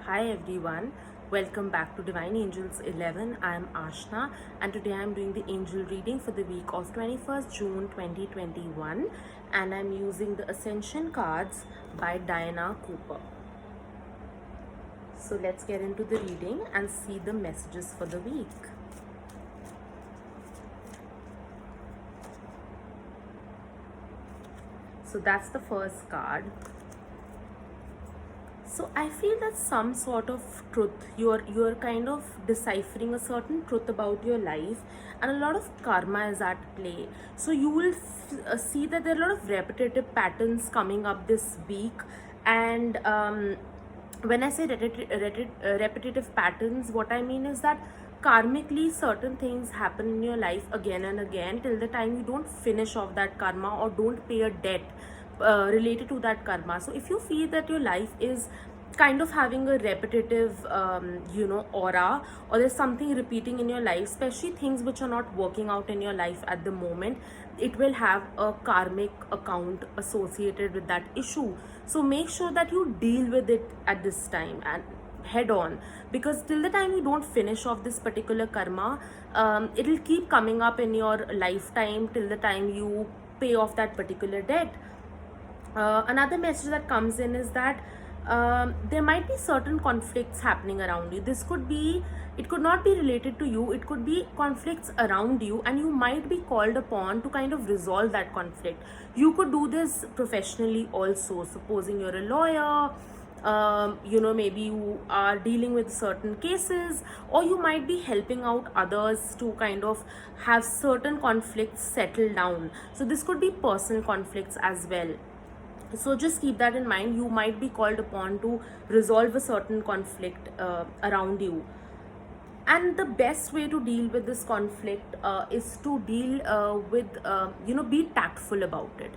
Hi everyone, welcome back to Divine Angels 11. I am Ashna and today I am doing the angel reading for the week of 21st June 2021 and I am using the Ascension cards by Diana Cooper. So let's get into the reading and see the messages for the week. So that's the first card. So I feel that some sort of truth, you're kind of deciphering a certain truth about your life, and a lot of karma is at play. So you will see that there are a lot of repetitive patterns coming up this week, and when I say repetitive patterns, what I mean is that karmically certain things happen in your life again and again till the time you don't finish off that karma or don't pay a debt related to that karma. So if you feel that your life is kind of having a repetitive aura, or there's something repeating in your life, especially things which are not working out in your life at the moment, it will have a karmic account associated with that issue. So make sure that you deal with it at this time and head on, because till the time you don't finish off this particular karma, it'll keep coming up in your lifetime till the time you pay off that particular debt. Another message that comes in is that there might be certain conflicts happening around you. It could not be related to you, it could be conflicts around you, and you might be called upon to kind of resolve that conflict. You could do this professionally also, supposing you're a lawyer. Maybe you are dealing with certain cases, or you might be helping out others to kind of have certain conflicts settle down. So this could be personal conflicts as well. So just keep that in mind. You might be called upon to resolve a certain conflict around you, and the best way to deal with this conflict is to deal be tactful about it.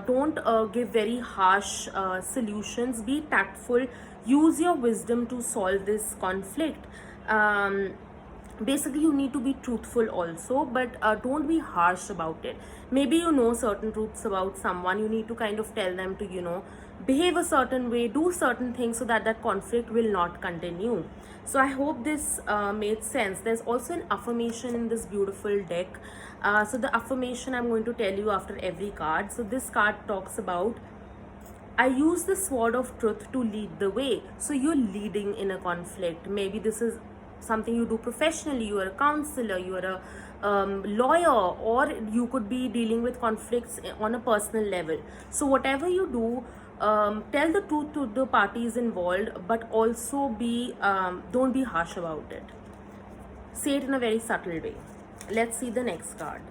Don't give very harsh solutions. Be tactful, use your wisdom to solve this conflict. Basically you need to be truthful also, but don't be harsh about it. Maybe you know certain truths about someone, you need to kind of tell them to behave a certain way, do certain things, so that that conflict will not continue. So I hope this made sense. There's also an affirmation in this beautiful deck. So the affirmation I'm going to tell you after every card. So this card talks about, I use the sword of truth to lead the way. So you're leading in a conflict. Maybe this is something you do professionally. You are a counselor, you are a lawyer, or you could be dealing with conflicts on a personal level. So whatever you do, tell the truth to the parties involved, but also don't be harsh about it. Say it in a very subtle way. Let's see the next card.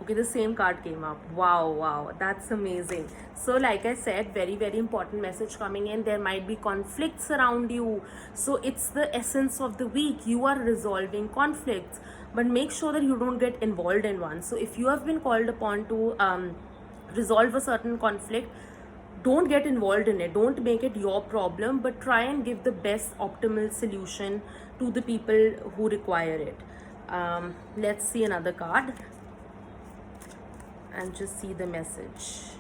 Okay, the same card came up. Wow, that's amazing. So like I said, very important message coming in. There might be conflicts around you, so it's the essence of the week. You are resolving conflicts, but make sure that you don't get involved in one. So if you have been called upon to resolve a certain conflict, don't get involved in it. Don't make it your problem, but try and give the best optimal solution to the people who require it. Let's see another card and just see the message.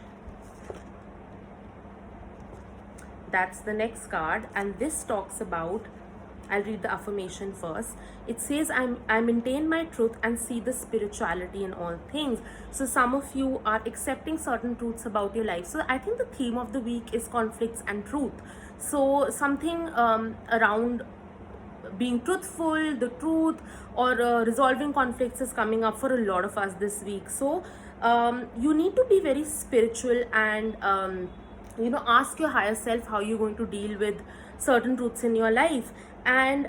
That's the next card, and this talks about, I'll read the affirmation first. It says, I maintain my truth and see the spirituality in all things. So some of you are accepting certain truths about your life. So I think the theme of the week is conflicts and truth. So something around being truthful, the truth, or resolving conflicts is coming up for a lot of us this week. So you need to be very spiritual and ask your higher self how you're going to deal with certain truths in your life. And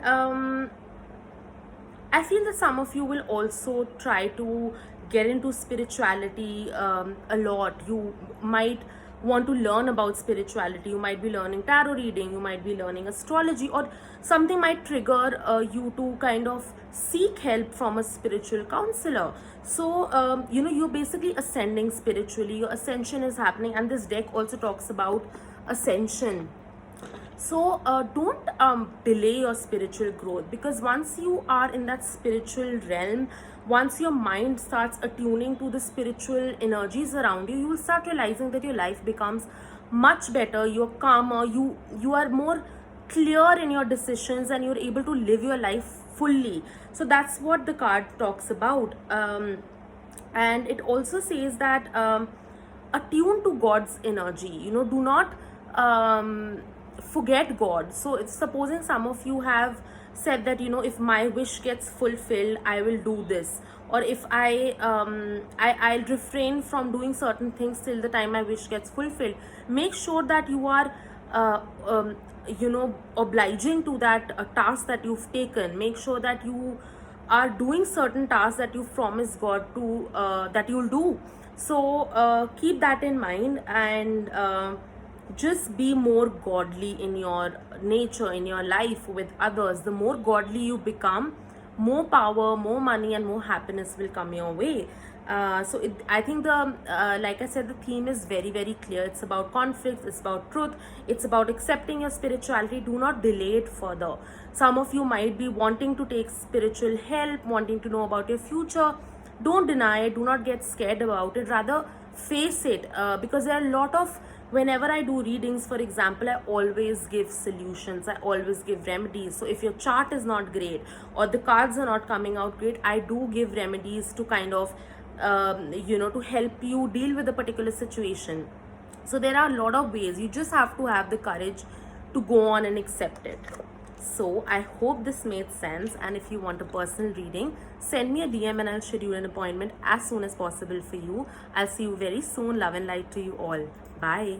I feel that some of you will also try to get into spirituality a lot. You might want to learn about spirituality. You might be learning tarot reading, you might be learning astrology, or something might trigger you to kind of seek help from a spiritual counselor. So you're basically ascending spiritually. Your ascension is happening, and this deck also talks about ascension. So don't delay your spiritual growth, because once you are in that spiritual realm, once your mind starts attuning to the spiritual energies around you, you will start realizing that your life becomes much better. You're calmer, you are more clear in your decisions, and you're able to live your life fully. So that's what the card talks about. And it also says that attune to God's energy, do not forget God. So it's supposing some of you have said that, if my wish gets fulfilled, I will do this, or if I'll refrain from doing certain things till the time my wish gets fulfilled. Make sure that you are uh, um, obliging to that task that you've taken. Make sure that you are doing certain tasks that you promise God to, that you'll do. So keep that in mind, and just be more godly in your nature, in your life with others. The more godly you become, more power, more money, and more happiness will come your way. I think like I said, the theme is very, very clear. It's about conflicts, it's about truth, it's about accepting your spirituality. Do not delay it further. Some of you might be wanting to take spiritual help, wanting to know about your future. Don't deny it, do not get scared about it, rather face it, because there are a lot of, whenever I do readings, for example, I always give solutions, I always give remedies. So if your chart is not great or the cards are not coming out great, I do give remedies to kind of to help you deal with a particular situation. So there are a lot of ways. You just have to have the courage to go on and accept it. So I hope this made sense, and if you want a personal reading, send me a DM and I'll schedule an appointment as soon as possible for you. I'll see you very soon. Love and light to you all. Bye.